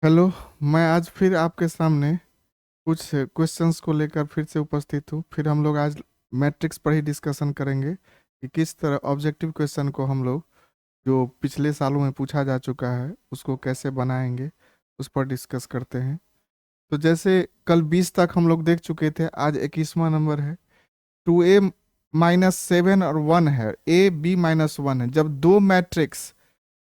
Hello. मैं आज फिर आपके सामने कुछ क्वेश्चंस को लेकर फिर से उपस्थित हूँ। फिर हम लोग आज मैट्रिक्स पर ही डिस्कशन करेंगे कि किस तरह ऑब्जेक्टिव क्वेश्चन को हम लोग जो पिछले सालों में पूछा जा चुका है उसको कैसे बनाएंगे, उस पर डिस्कस करते हैं। तो जैसे कल 20 तक हम लोग देख चुके थे, आज 21वां नंबर है। 2a-7 और 1 है, a b-1 है। जब दो मैट्रिक्स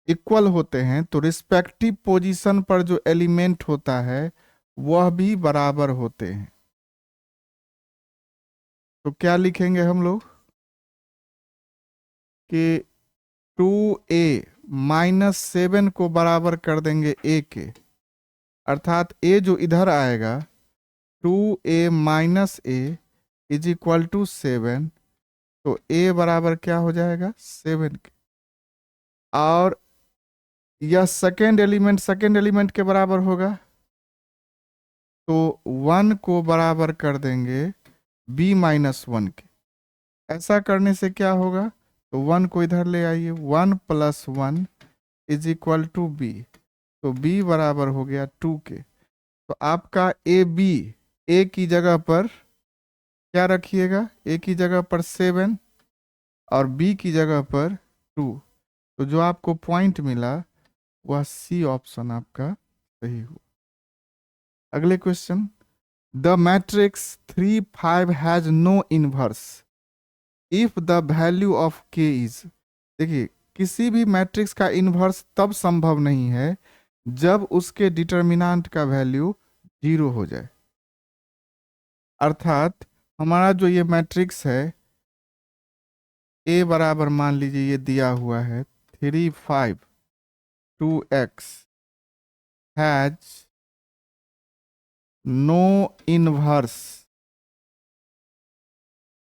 इक्वल होते हैं तो रिस्पेक्टिव पोजीशन पर जो एलिमेंट होता है वह भी बराबर होते हैं। तो क्या लिखेंगे हम लोग कि 2a-7 को बराबर कर देंगे a के, अर्थात a जो इधर आएगा 2a-a = 7। तो a बराबर क्या हो जाएगा 7 के। और यह सेकेंड एलिमेंट के बराबर होगा, तो 1 को बराबर कर देंगे b-1 के। ऐसा करने से क्या होगा, तो 1 को इधर ले आइए, 1 + 1 = b। तो b बराबर हो गया 2 के। तो आपका ए बी, ए की जगह पर क्या रखिएगा, ए की जगह पर 7 और बी की जगह पर 2। तो जो आपको पॉइंट मिला वह सी ऑप्शन आपका सही हुआ। अगले question, the matrix 3 5 has no inverse if the value of k is. देखिए, किसी भी मैट्रिक्स का इन्वर्स तब संभव नहीं है जब उसके डिटर्मिनेंट का वैल्यू 0 हो जाए। अर्थात हमारा जो ये मैट्रिक्स है, ए बराबर मान लीजिए ये दिया हुआ है 3 5 2x हैज नो इनवर्स,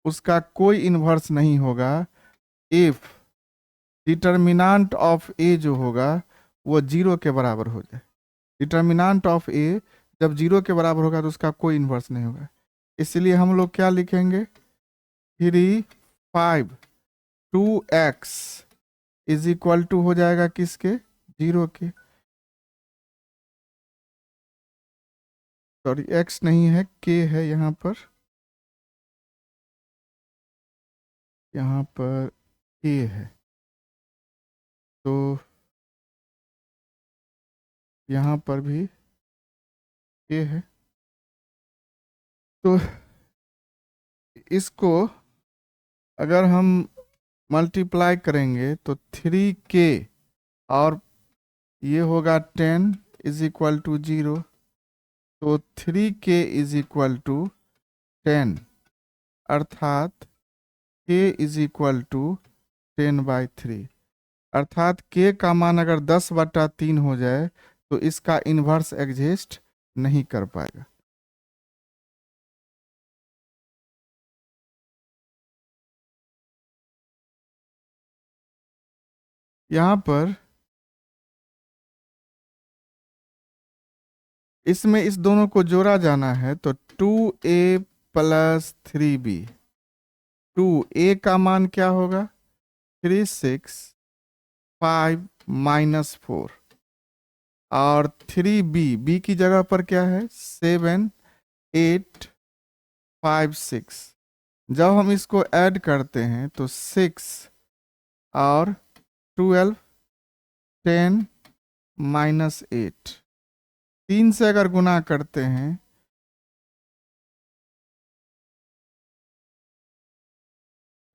उसका कोई इन्वर्स नहीं होगा इफ डिटर्मिनेंट ऑफ ए जो होगा वो 0 के बराबर हो जाए। डिटर्मिनेंट ऑफ ए जब 0 के बराबर होगा तो उसका कोई इन्वर्स नहीं होगा। इसलिए हम लोग क्या लिखेंगे, 3 5 2x = हो जाएगा किसके, 0 के। सॉरी, x नहीं है, k है यहाँ पर, यहाँ पर k है। तो यहाँ पर भी k है। तो इसको अगर हम मल्टीप्लाई करेंगे तो 3k और ये होगा 10 = 0। तो 3k = 10, अर्थात k = 10/3। अर्थात k का मान अगर 10/3 हो जाए तो इसका इन्वर्स एग्जिस्ट नहीं कर पाएगा। यहाँ पर इसमें इस दोनों को जोड़ा जाना है, तो 2a + 3b। 2a का मान क्या होगा 3 6 5 -4, और 3b, b की जगह पर क्या है 7 8 5 6। जब हम इसको ऐड करते हैं तो 6 और 12 10 -8, 3 से अगर गुना करते हैं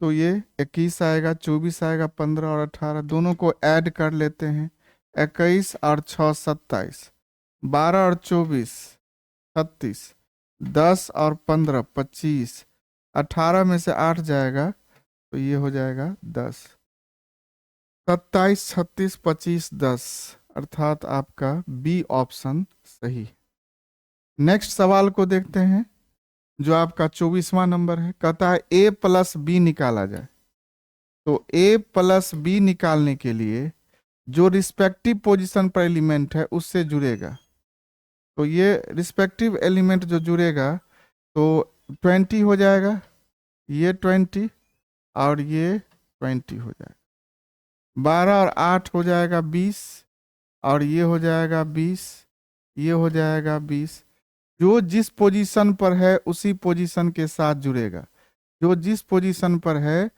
तो ये 21 आएगा, 24 आएगा, 15 और 18 दोनों को ऐड कर लेते हैं। 21 और 6 27, 12 और 24 36, 10 और 15 25, 18 में से 8 जाएगा तो ये हो जाएगा 10। 27 36 25 10, अर्थात आपका बी ऑप्शन सही। नेक्स्ट सवाल को देखते हैं, जो आपका 24वां नंबर है। कहता है a + b निकाला जाए। तो a + b निकालने के लिए जो रिस्पेक्टिव पोजीशन पर एलिमेंट है उससे जुड़ेगा। तो ये रिस्पेक्टिव एलिमेंट जो जुड़ेगा तो 20 हो जाएगा, ये 20 और ये 20 हो जाएगा। 12 और 8 हो जाएगा 20, और ये हो जाएगा 20, ये हो जाएगा 20। जो जिस पोजीशन पर है उसी पोजीशन के साथ जुड़ेगा। जो जिस पोजीशन पर है,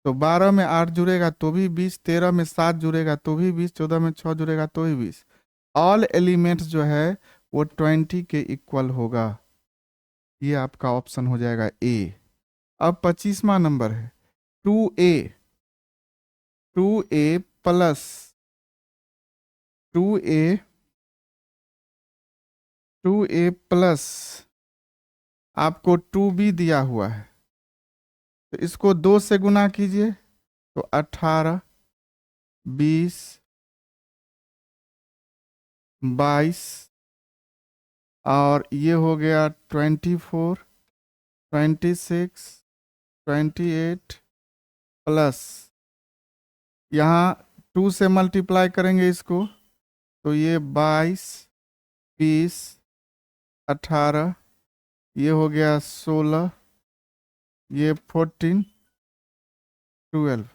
तो 12 में 8 जुड़ेगा तो भी 20, 13 में 7 जुड़ेगा तो भी 20, 14 में 6 जुड़ेगा तो भी 20। ऑल एलिमेंट्स जो है वो 20 के इक्वल होगा। ये आपका ऑप्शन हो जाएगा ए। अब 25वां नंबर है 2a। 2a plus 2a 2a plus आपको 2b दिया हुआ है, तो इसको 2 से गुना कीजिए तो 18, 20, 22 और ये हो गया 24, 26, 28 प्लस यहाँ 2 से मल्टीप्लाई करेंगे इसको तो ये 22, 20, 18, ये हो गया 16, ये 14, 12,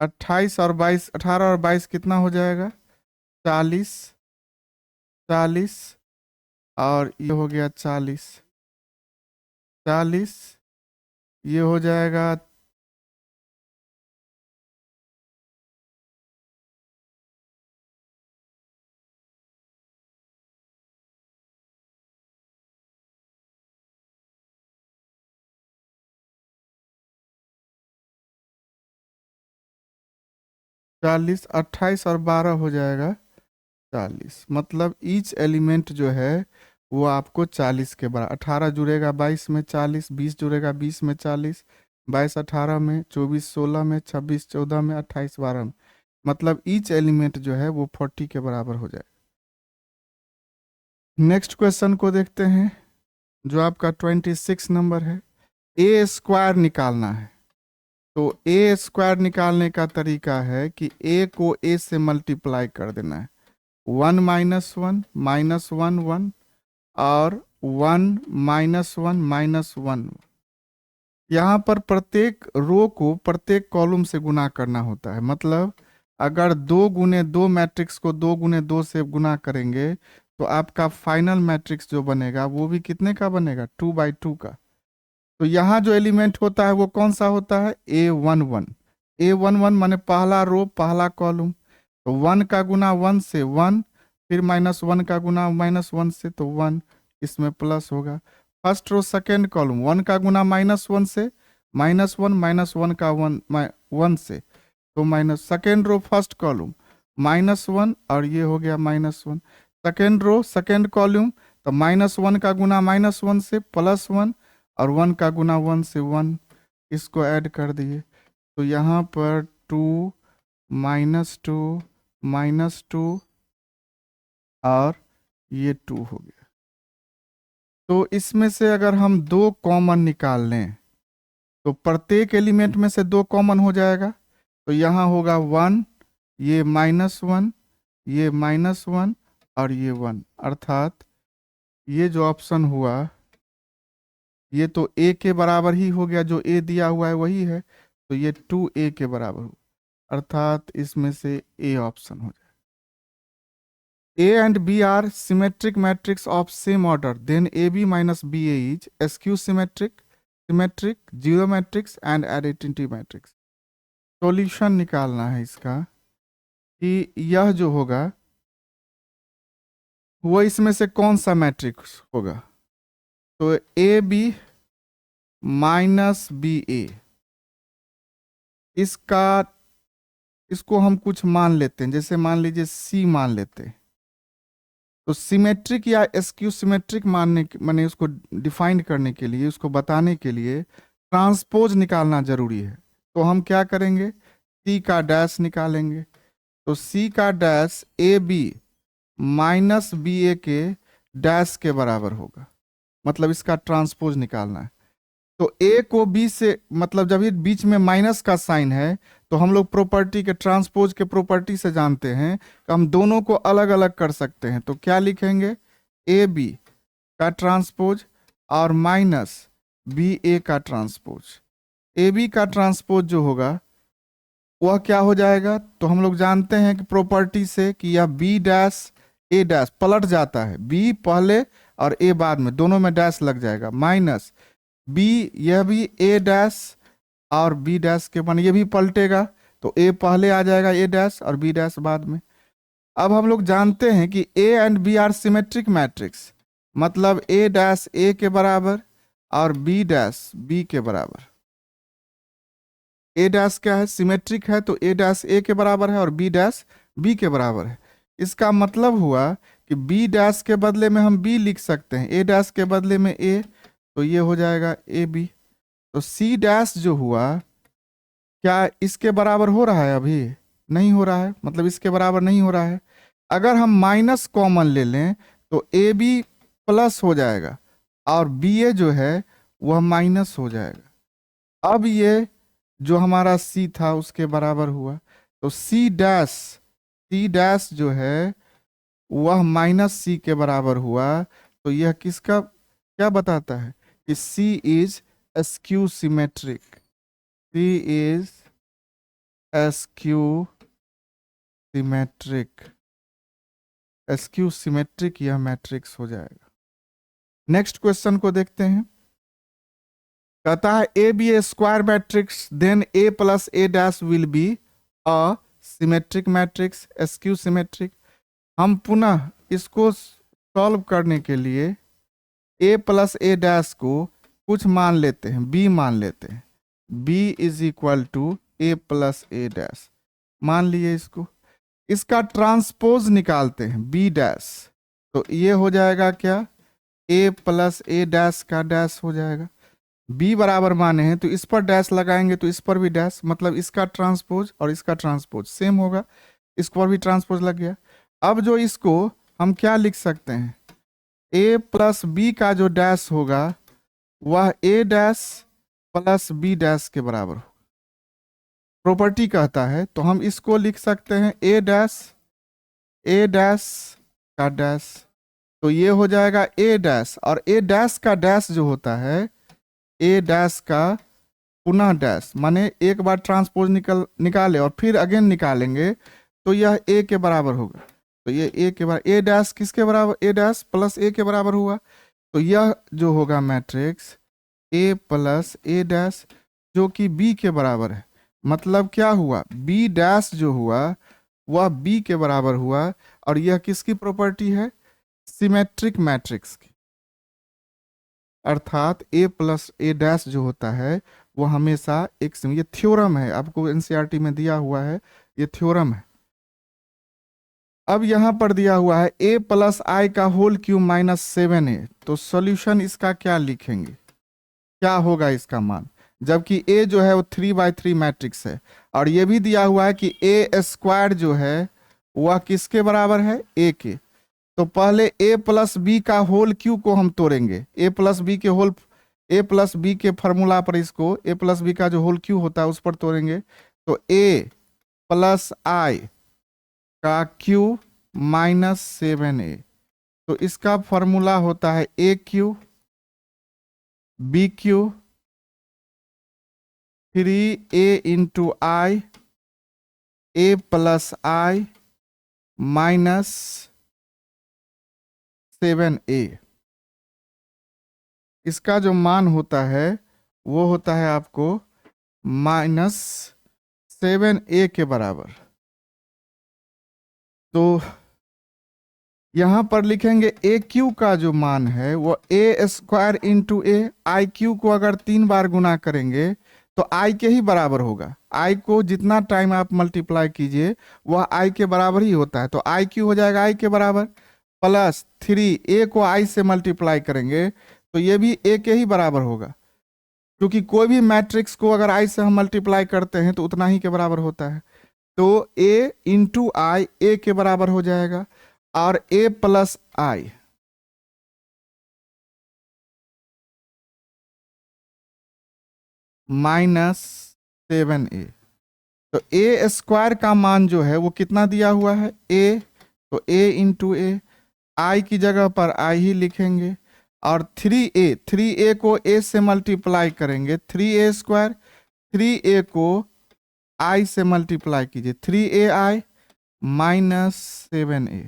28 और 22, 18 और 22 कितना हो जाएगा 40, 40 और ये हो गया 40, 40, ये हो जाएगा 40, 28 और 12 हो जाएगा 40। मतलब ईच एलिमेंट जो है वो आपको 40 के बराबर। 18 जुड़ेगा 22 में, 40, 20 जुड़ेगा 20 में, 40, 22 18 में, 24 16 में, 26 14 में, 28 12 में। मतलब ईच एलिमेंट जो है वो 40 के बराबर हो जाएगा। नेक्स्ट क्वेश्चन को देखते हैं जो आपका 26 नंबर है। ए स्क्वायर निकालना है। तो ए स्क्वायर निकालने का तरीका है कि ए को ए से मल्टीप्लाई कर देना है। 1 -1 -1 1 और 1 -1 -1। यहाँ पर प्रत्येक रो को प्रत्येक कॉलम से गुना करना होता है। मतलब अगर 2 गुने 2 मैट्रिक्स को 2 गुने 2 से गुना करेंगे तो आपका फाइनल मैट्रिक्स जो बनेगा वो भी कितने का बनेगा 2/2 का। तो यहाँ जो एलिमेंट होता है वो कौन सा होता है A11। A11 माने पहला रो पहला कॉलम। तो 1 का गुना 1 से 1, फिर -1 का गुना -1 से तो 1, इसमें प्लस होगा। फर्स्ट रो सेकेंड कॉलम 1 का गुना -1 से -1 -1 का 1 से तो minus. Second row first column -1 और ये हो गया -1। सेकेंड रो सेकेंड कॉलम तो -1 का गुना -1 से +1 और 1 का गुना 1 से 1, इसको ऐड कर दिए तो यहाँ पर 2 -2 -2 और ये 2 हो गया। तो इसमें से अगर हम 2 कॉमन निकाल लें तो प्रत्येक एलिमेंट में से 2 कॉमन हो जाएगा। तो यहाँ होगा 1, ये -1, ये -1 और ये 1, अर्थात ये जो ऑप्शन हुआ ये तो a के बराबर ही हो गया। जो a दिया हुआ है वही है, तो ये 2a के बराबर हो, अर्थात इसमें से a ऑप्शन हो जाए। A and B are symmetric matrix of same order, then AB minus BA is skew symmetric, symmetric, zero matrix and identity matrix। Solution निकालना है इसका कि यह जो होगा वो इसमें से कौन सा मैट्रिक्स होगा। तो AB माइनस BA, इसको हम कुछ मान लेते हैं, जैसे मान लीजिए C मान लेते हैं। तो सिमेट्रिक या एस्क्यू सिमेट्रिक माने उसको डिफाइन करने के लिए, उसको बताने के लिए ट्रांसपोज निकालना जरूरी है। तो हम क्या करेंगे, C का डैश निकालेंगे। तो C का डैश AB माइनस BA के डैश के बराबर होगा। मतलब इसका ट्रांसपोज निकालना है। तो A को B से, मतलब जब ये बीच में माइनस का साइन है तो हम लोग प्रॉपर्टी के ट्रांसपोज के प्रॉपर्टी से जानते हैं कि हम दोनों को अलग अलग कर सकते हैं। तो क्या लिखेंगे, AB का ट्रांसपोज और माइनस BA का ट्रांसपोज। AB का ट्रांसपोज जो होगा वह क्या हो जाएगा, तो हम लोग जानते हैं कि प्रॉपर्टी से कि यह B डैश ए डैश पलट जाता है, बी पहले और ए बाद में, दोनों में डैश लग जाएगा, माइनस बी, यह भी ए डैश और बी डैश के मान ये भी पलटेगा, तो ए पहले आ जाएगा ए डैश और बी डैश बाद में। अब हम लोग जानते हैं कि A and B are symmetric matrix, मतलब ए डैश ए के बराबर और बी डैश बी के बराबर। ए डैश क्या है, सिमेट्रिक है, तो ए डैश ए के बराबर है और बी डैश बी के बराबर है। इसका मतलब हुआ कि बी डैश के बदले में हम बी लिख सकते हैं, ए डैश के बदले में ए, तो ये हो जाएगा ए बी। तो सी डैश जो हुआ, क्या इसके बराबर हो रहा है? अभी नहीं हो रहा है, मतलब इसके बराबर नहीं हो रहा है। अगर हम माइनस कॉमन ले लें तो ए बी प्लस हो जाएगा और बी ए जो है वह माइनस हो जाएगा। अब ये जो हमारा सी था उसके बराबर हुआ, तो सी डैश जो है वह माइनस सी के बराबर हुआ। तो यह किसका क्या बताता है कि C is skew symmetric, C is skew symmetric, skew symmetric यह मैट्रिक्स हो जाएगा। नेक्स्ट क्वेश्चन को देखते हैं। कहता है A be a square matrix, then A plus A dash will be a symmetric matrix, skew symmetric. हम पुनः इसको सॉल्व करने के लिए ए प्लस ए डैश को कुछ मान लेते हैं, बी मान लेते हैं, B is equal to A plus A dash मान लिए इसको। इसका ट्रांसपोज निकालते हैं बी डैश, तो ये हो जाएगा क्या, ए प्लस ए डैश का डैश हो जाएगा। बी बराबर माने हैं तो इस पर डैश लगाएंगे तो इस पर भी डैश, मतलब इसका ट्रांसपोज और इसका ट्रांसपोज सेम होगा, इस पर भी ट्रांसपोज लग गया। अब जो इसको हम क्या लिख सकते हैं, ए प्लस बी का जो डैश होगा वह ए डैश प्लस बी डैश के बराबर होगा, प्रॉपर्टी कहता है। तो हम इसको लिख सकते हैं ए डैश का डैश, तो ये हो जाएगा ए डैश, और ए डैश का डैश जो होता है, ए डैश का पुनः डैश, माने एक बार ट्रांसपोज निकाले और फिर अगेन निकालेंगे तो यह ए के बराबर होगा। तो ये ए के बराबर, ए डैश किसके बराबर, ए डैश प्लस ए के बराबर हुआ। तो यह जो होगा matrix A plus A dash जो कि बी के बराबर है, मतलब क्या हुआ, बी डैश जो हुआ वह बी के बराबर हुआ। और यह किसकी प्रॉपर्टी है, सिमेट्रिक मैट्रिक्स की, अर्थात ए प्लस ए डैश जो होता है वो हमेशा एक, ये थ्योरम है, आपको एनसीईआरटी में दिया हुआ है, ये थ्योरम है। अब यहां पर दिया हुआ है ए प्लस आई का होल क्यूब माइनस 7a, तो सॉल्यूशन इसका क्या लिखेंगे, क्या होगा इसका मान, जबकि ए जो है वो 3/3 मैट्रिक्स है, और ये भी दिया हुआ है कि ए स्क्वायर जो है वह किसके बराबर है, ए के। तो पहले ए प्लस बी का होल क्यू को हम तोड़ेंगे, ए प्लस बी के फॉर्मूला पर इसको ए प्लस बी का जो होल क्यू होता है उस पर तोड़ेंगे। तो ए प्लस आई का क्यू माइनस 7a, तो इसका फॉर्मूला होता है A Q B Q 3a into I, A plus I minus 7a। इसका जो मान होता है वो होता है आपको माइनस 7a के बराबर। तो यहां पर लिखेंगे ए क्यू का जो मान है वो A square into A, I Q को अगर 3 बार गुना करेंगे तो आई के ही बराबर होगा, आई को जितना टाइम आप मल्टीप्लाई कीजिए वह आई के बराबर ही होता है। तो आई क्यू हो जाएगा आई के बराबर, प्लस 3 ए को आई से मल्टीप्लाई करेंगे तो ये भी ए के ही बराबर होगा, क्योंकि कोई भी मैट्रिक्स को अगर आई से हम मल्टीप्लाई करते हैं तो उतना ही के बराबर होता है। तो ए इंटू आई ए के बराबर हो जाएगा, और ए प्लस आई माइनस 7a। तो ए स्क्वायर का मान जो है वो कितना दिया हुआ है, ए, तो ए इंटू ए, आई की जगह पर आई ही लिखेंगे, और 3a को a से मल्टीप्लाई करेंगे, 3a स्क्वायर, 3a को i से मल्टीप्लाई कीजिए, 3ai माइनस 7a।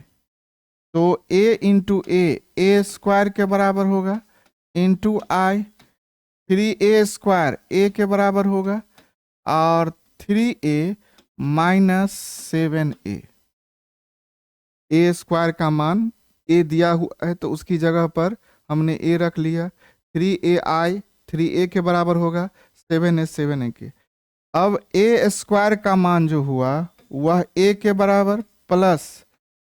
तो a इंटू ए स्क्वायर के बराबर होगा into I, 3a square a के बराबर होगा और 3a माइनस 7a। ए स्क्वायर का मान a दिया हुआ है तो उसकी जगह पर हमने a रख लिया। 3ai 3a के बराबर होगा, 7a के। अब a स्क्वायर का मान जो हुआ वह a के बराबर plus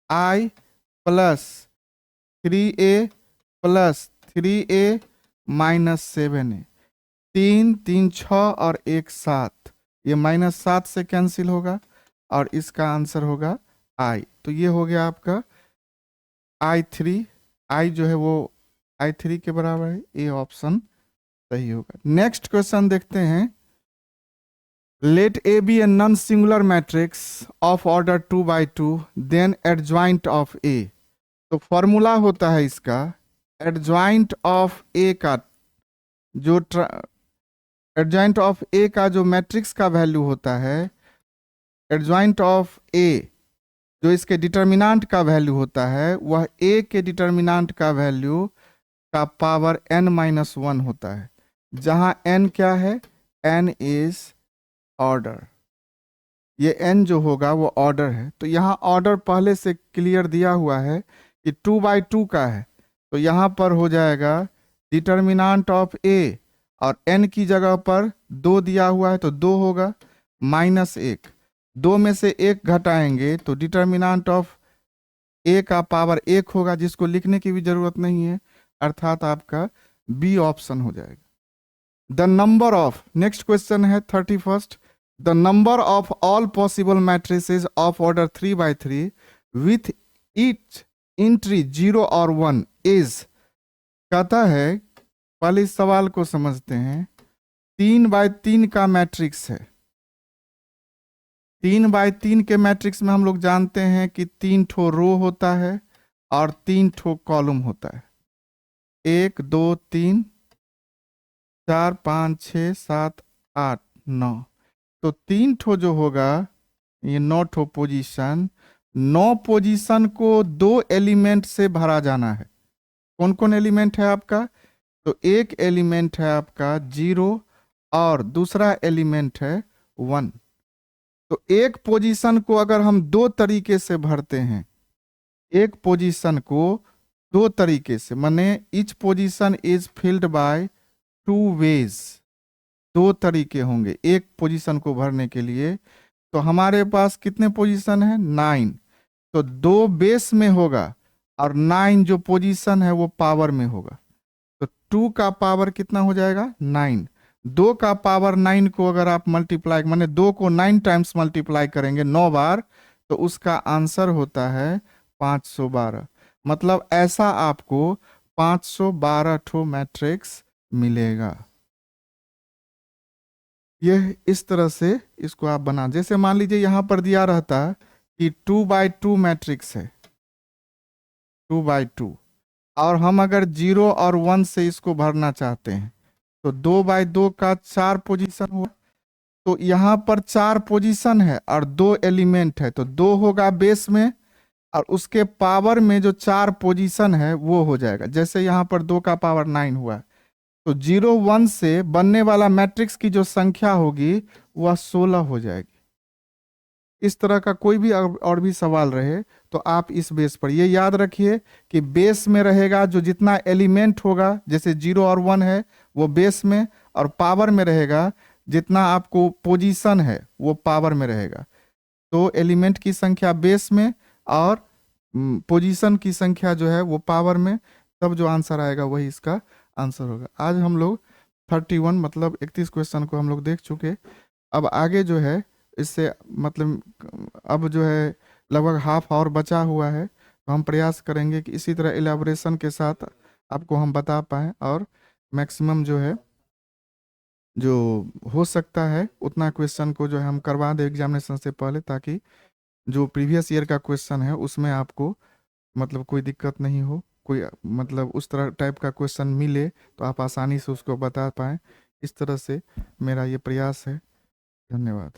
i plus 3a plus 3a minus 7a। 3 3 6 और 1 7, ये -7 से कैंसिल होगा और इसका आंसर होगा i। तो ये हो गया आपका i3। i जो है वो i3 के बराबर है, ये ऑप्शन सही होगा। नेक्स्ट क्वेश्चन देखते हैं। Let A be a non singular matrix of order 2 by 2 then adjoint of A. तो फॉर्मूला होता है इसका, एडजॉइंट ऑफ ए का जो एडजॉइंट ऑफ ए का जो मैट्रिक्स का वैल्यू होता है, एडजॉइंट ऑफ ए जो इसके डिटर्मिनेंट का वैल्यू होता है, वह ए के डिटर्मिनेंट का वैल्यू का पावर n-1 होता है, जहां n क्या है, n इज ऑर्डर। ये n जो होगा वो ऑर्डर है। तो यहाँ ऑर्डर पहले से क्लियर दिया हुआ है कि 2 by 2 का है, तो यहाँ पर हो जाएगा डिटर्मिनेंट ऑफ ए और n की जगह पर 2 दिया हुआ है तो 2 होगा, -1। 2 में से 1 घटाएंगे तो डिटर्मिनेंट ऑफ ए का पावर 1 होगा, जिसको लिखने की भी जरूरत नहीं है, अर्थात आपका बी ऑप्शन हो जाएगा। The number of, next question है 31st, the number of all possible matrices of order 3 by 3 with each entry 0 और 1 इज। कहता है, पहले इस सवाल को समझते हैं। 3 by 3 का मैट्रिक्स है। 3 by 3 के मैट्रिक्स में हम लोग जानते हैं कि 3 ठो रो होता है और 3 ठो कॉलम होता है। 1 2 3 4 5 6 7 8 9। तो 3 ठो जो होगा, ये 9 ठो पोजीशन, 9 पोजीशन को 2 एलिमेंट से भरा जाना है। कौन कौन एलिमेंट है आपका? तो एक एलिमेंट है आपका 0 और दूसरा एलिमेंट है 1। तो एक पोजीशन को अगर हम 2 तरीके से भरते हैं, एक पोजीशन को 2 तरीके से, माने each position is filled by 2 ways. 2 तरीके होंगे एक पोजीशन को भरने के लिए। तो हमारे पास कितने पोजीशन है? 9। तो 2 बेस में होगा और 9 जो पोजीशन है वो पावर में होगा। तो 2 का पावर कितना हो जाएगा? 9। 2 का पावर 9 को अगर आप मल्टीप्लाई, माने 2 को 9 टाइम्स मल्टीप्लाई करेंगे 9 बार, तो उसका आंसर होता है 512। मतलब ऐसा आपको 512 ठो मैट्रिक्स मिलेगा। यह इस तरह से इसको आप बना, जैसे मान लीजिए यहां पर दिया रहता कि 2 by 2 मैट्रिक्स है, 2 by 2, और हम अगर 0 और 1 से इसको भरना चाहते हैं तो 2 by 2 का 4 पोजीशन हुआ। तो यहाँ पर 4 पोजीशन है और 2 एलिमेंट है, तो 2 होगा बेस में और उसके पावर में जो 4 पोजीशन है वो हो जाएगा। जैसे यहाँ पर 2 का पावर 9 हुआ, तो 0 1 से बनने वाला मैट्रिक्स की जो संख्या होगी वह 16 हो जाएगी। इस तरह का कोई भी और भी सवाल रहे तो आप इस बेस पर ये याद रखिए कि बेस में रहेगा जो जितना एलिमेंट होगा, जैसे 0 और 1 है वो बेस में, और पावर में रहेगा जितना आपको पोजीशन है वो पावर में रहेगा। तो एलिमेंट की संख्या बेस में और पोजीशन की संख्या जो है वो पावर में, तब जो आंसर आएगा वही इसका आंसर होगा। आज हम लोग 31 मतलब 31 क्वेश्चन को हम लोग देख चुके। अब आगे जो है इससे मतलब अब जो है लगभग हाफ आवर बचा हुआ है, तो हम प्रयास करेंगे कि इसी तरह इलेबोरेशन के साथ आपको हम बता पाएँ और मैक्सिमम जो है जो हो सकता है उतना क्वेश्चन को जो है हम करवा दें एग्जामिनेशन से पहले, ताकि जो प्रीवियस ईयर का क्वेश्चन है उसमें आपको मतलब कोई दिक्कत नहीं हो, कोई मतलब उस तरह टाइप का क्वेश्चन मिले तो आप आसानी से उसको बता पाएँ। इस तरह से मेरा ये प्रयास है। धन्यवाद।